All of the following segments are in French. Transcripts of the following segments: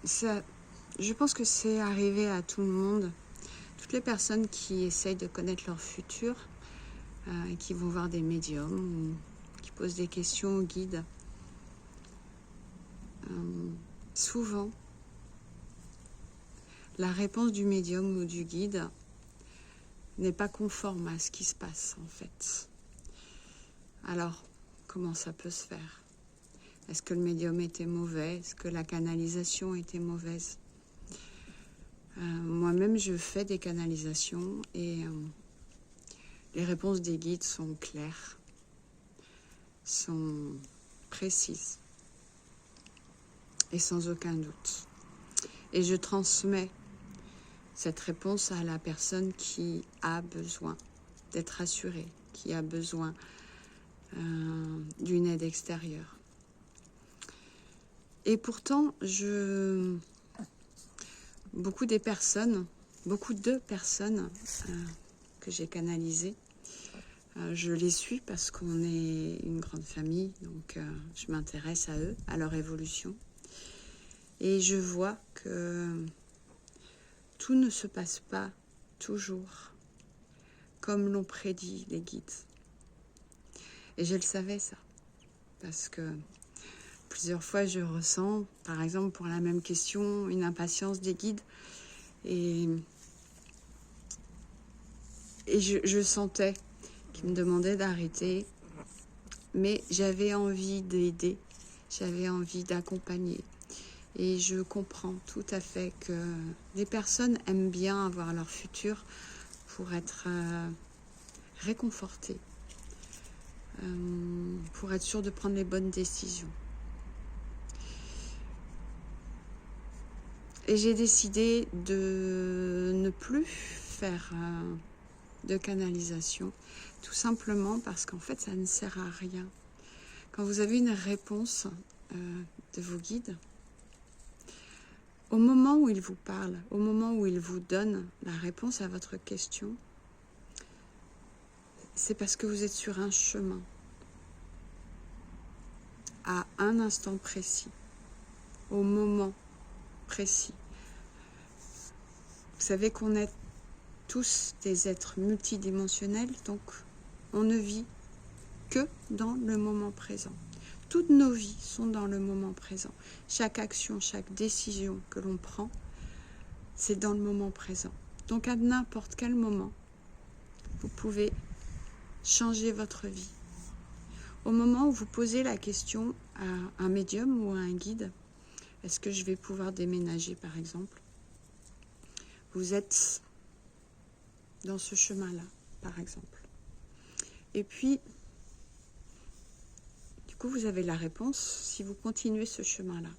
Ça, je pense que c'est arrivé à tout le monde. Toutes les personnes qui essayent de connaître leur futur et qui vont voir des médiums ou qui posent des questions au guide, souvent, la réponse du médium ou du guide n'est pas conforme à ce qui se passe en fait. Alors, comment ça peut se faire? Est-ce que le médium était mauvais? Est-ce que la canalisation était mauvaise? Moi-même, je fais des canalisations et les réponses des guides sont claires, sont précises et sans aucun doute. Et je transmets cette réponse à la personne qui a besoin d'être rassurée, qui a besoin d'une aide extérieure. Et pourtant, beaucoup de personnes que j'ai canalisées, je les suis parce qu'on est une grande famille, donc je m'intéresse à eux, à leur évolution. Et je vois que tout ne se passe pas toujours comme l'ont prédit les guides. Et je le savais ça, parce que plusieurs fois je ressens, par exemple pour la même question, une impatience des guides. Et je sentais qu'ils me demandaient d'arrêter, mais j'avais envie d'aider, j'avais envie d'accompagner. Et je comprends tout à fait que les personnes aiment bien avoir leur futur pour être réconfortées, pour être sûr de prendre les bonnes décisions. Et j'ai décidé de ne plus faire de canalisation, tout simplement parce qu'en fait, ça ne sert à rien. Quand vous avez une réponse de vos guides, au moment où ils vous parlent, au moment où ils vous donnent la réponse à votre question, c'est parce que vous êtes sur un chemin, à un instant précis, au moment précis. Vous savez qu'on est tous des êtres multidimensionnels, donc on ne vit que dans le moment présent. Toutes nos vies sont dans le moment présent. Chaque action, chaque décision que l'on prend, c'est dans le moment présent. Donc à n'importe quel moment, vous pouvez changer votre vie. Au moment où vous posez la question à un médium ou à un guide, est-ce que je vais pouvoir déménager par exemple? Vous êtes dans ce chemin-là, par exemple. Et puis, du coup, vous avez la réponse si vous continuez ce chemin-là.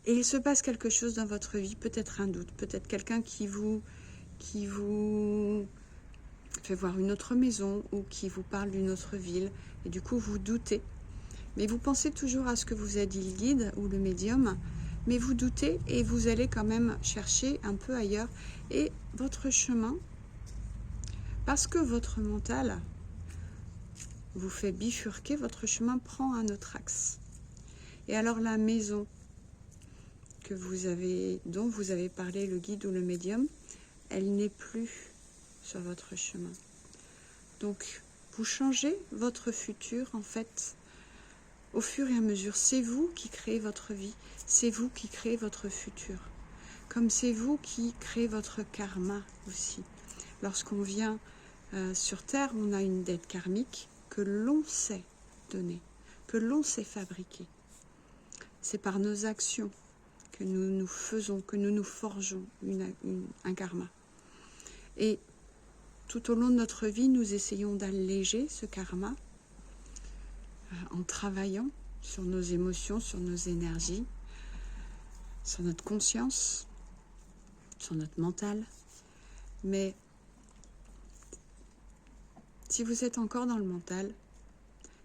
Et il se passe quelque chose dans votre vie, peut-être un doute, peut-être quelqu'un qui vous fait voir une autre maison ou qui vous parle d'une autre ville, et du coup vous doutez. Mais vous pensez toujours à ce que vous a dit le guide ou le médium, mais vous doutez et vous allez quand même chercher un peu ailleurs. Et votre chemin, parce que votre mental vous fait bifurquer, votre chemin prend un autre axe. Et alors la maison dont vous avez parlé, le guide ou le médium, elle n'est plus sur votre chemin. Donc, vous changez votre futur, en fait, au fur et à mesure. C'est vous qui créez votre vie, c'est vous qui créez votre futur. Comme c'est vous qui créez votre karma aussi. Lorsqu'on vient sur Terre, on a une dette karmique que l'on sait donner, que l'on sait fabriquer. C'est par nos actions que nous forgeons un karma. Et tout au long de notre vie, nous essayons d'alléger ce karma en travaillant sur nos émotions, sur nos énergies, sur notre conscience, sur notre mental. Mais si vous êtes encore dans le mental,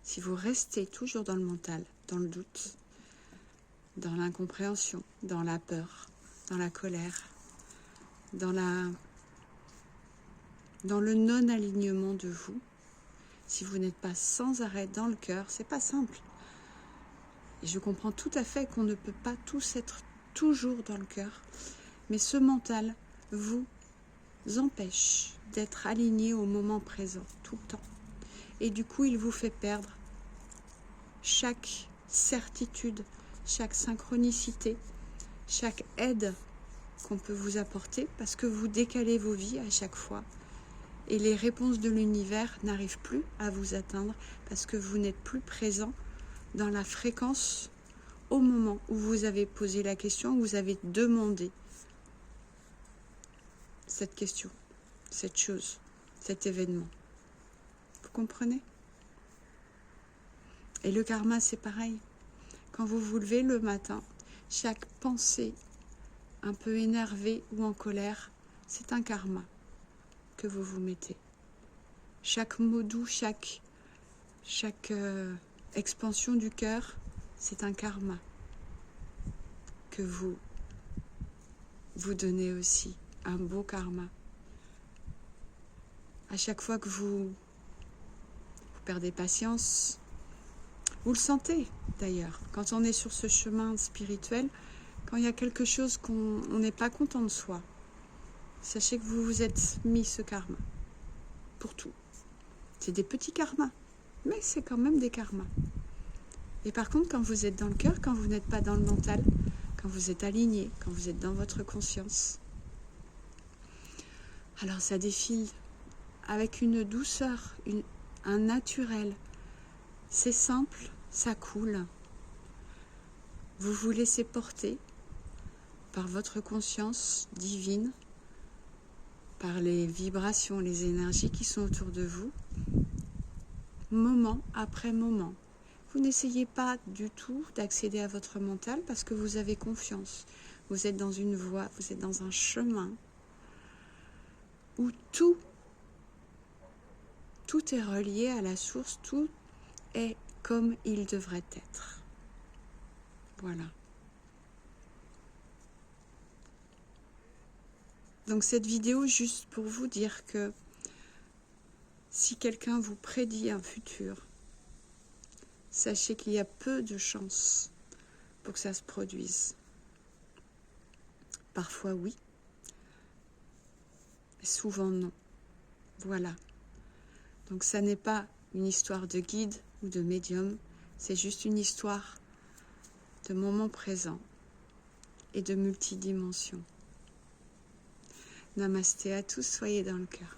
si vous restez toujours dans le mental, dans le doute, dans l'incompréhension, dans la peur, dans la colère, dans le non-alignement de vous, si vous n'êtes pas sans arrêt dans le cœur, c'est pas simple. Et je comprends tout à fait qu'on ne peut pas tous être toujours dans le cœur, mais ce mental vous empêche d'être aligné au moment présent, tout le temps. Et du coup, il vous fait perdre chaque certitude, chaque synchronicité, chaque aide qu'on peut vous apporter, parce que vous décalez vos vies à chaque fois. Et les réponses de l'univers n'arrivent plus à vous atteindre, parce que vous n'êtes plus présent dans la fréquence au moment où vous avez posé la question, où vous avez demandé cette question, cette chose, cet événement. Vous comprenez? Et le karma, c'est pareil. Quand vous vous levez le matin, chaque pensée un peu énervée ou en colère, c'est un karma que vous vous mettez. Chaque mot doux, chaque expansion du cœur, c'est un karma que vous donnez aussi, un beau karma. À chaque fois que vous perdez patience, vous le sentez d'ailleurs, quand on est sur ce chemin spirituel, quand il y a quelque chose qu'on n'est pas content de soi, sachez que vous vous êtes mis ce karma pour tout. C'est des petits karmas, mais c'est quand même des karmas. Et par contre, quand vous êtes dans le cœur, quand vous n'êtes pas dans le mental, quand vous êtes aligné, quand vous êtes dans votre conscience, alors ça défile avec une douceur, un naturel. C'est simple, ça coule. Vous vous laissez porter par votre conscience divine, par les vibrations, les énergies qui sont autour de vous, moment après moment. Vous n'essayez pas du tout d'accéder à votre mental parce que vous avez confiance. Vous êtes dans une voie, vous êtes dans un chemin où tout est relié à la source, tout est comme il devrait être. Voilà. Donc cette vidéo, juste pour vous dire que si quelqu'un vous prédit un futur, sachez qu'il y a peu de chances pour que ça se produise. Parfois oui, mais souvent non. Voilà. Donc ça n'est pas une histoire de guide ou de médium, c'est juste une histoire de moment présent et de multidimension. Namasté à tous, soyez dans le cœur.